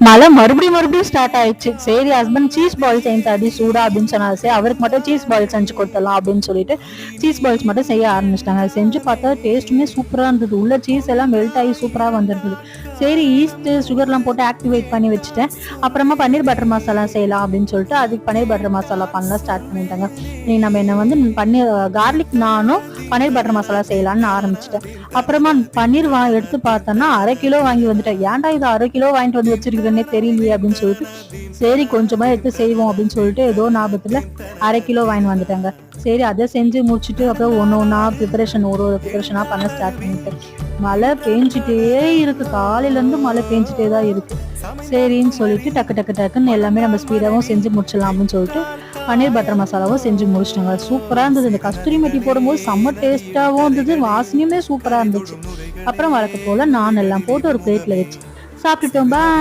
மழை மறுபடியும் ஸ்டார்ட் ஆயிடுச்சு. சரி ஹஸ்பண்ட் சீஸ் பால் செய்ய சூடா அப்படின்னு சொன்னாரு. சரி அவருக்கு மட்டும் சீஸ் பால் செஞ்சு கொடுத்துடலாம் அப்படின்னு சொல்லிட்டு சீஸ் பால்ஸ் மட்டும் செய்ய ஆரம்பிச்சிட்டாங்க. செஞ்சு பார்த்தா டேஸ்ட்டுமே சூப்பரா இருந்தது. உள்ள சீஸ் எல்லாம் மெல்ட் ஆகி சூப்பரா வந்திருந்தது. சரி ஈஸ்ட் சுகர்லாம் போட்டு ஆக்டிவேட் பண்ணி வச்சுட்டேன். அப்புறமா பன்னீர் பட்டர் மசாலா செய்யலாம் அப்படின்னு சொல்லிட்டு அதுக்கு பன்னீர் பட்டர் மசாலா பண்ணலாம் ஸ்டார்ட் பண்ணிட்டாங்க. நீ நம்ம என்ன வந்து பன்னீர் கார்லிக் நானும் பன்னீர் பட்டர் மசாலா செய்யலாம்னு ஆரம்பிச்சிட்டேன். அப்புறமா பன்னீர் எடுத்து பார்த்தோன்னா 1/2 கிலோ வாங்கி வந்துட்டேன். ஏன்டா இது 1/2 கிலோ வாங்கிட்டு வந்து வச்சிருக்கிறேன்னே தெரியலையே அப்படின்னு சொல்லிட்டு சரி கொஞ்சமா எடுத்து செய்வோம் அப்படின்னு சொல்லிட்டு ஏதோ ஞாபகத்துல 1/2 கிலோ வாங்கி வந்துட்டாங்க. சரி அதை செஞ்சு முடிச்சுட்டு அப்புறம் ஒன்னொன்னா ஒரு ப்ரிப்பரேஷனா பண்ண ஸ்டார்ட் பண்ணிட்டேன். மழை பெஞ்சிட்டே இருக்கு. காலையில இருந்து மழை பெஞ்சிட்டே தான் இருக்கு. சரின்னு சொல்லிட்டு டக்குன்னு எல்லாமே நம்ம ஸ்பீடாவும் செஞ்சு முடிச்சிடலாம் அப்படின்னு சொல்லிட்டு பன்னீர் பட்டர் மசாலாவும் செஞ்சு முடிச்சிட்டாங்க. சூப்பரா இருந்தது. இந்த கஸ்தூரி மெட்டி போடும்போது செம்ம டேஸ்டாவும் இருந்தது. வாசனையுமே சூப்பரா இருந்துச்சு. அப்புறம் வழக்கு போல நான் எல்லாம் போட்டு ஒரு பிளேட்ல வச்சு சாப்பிட்டுட்டோம். பாய்.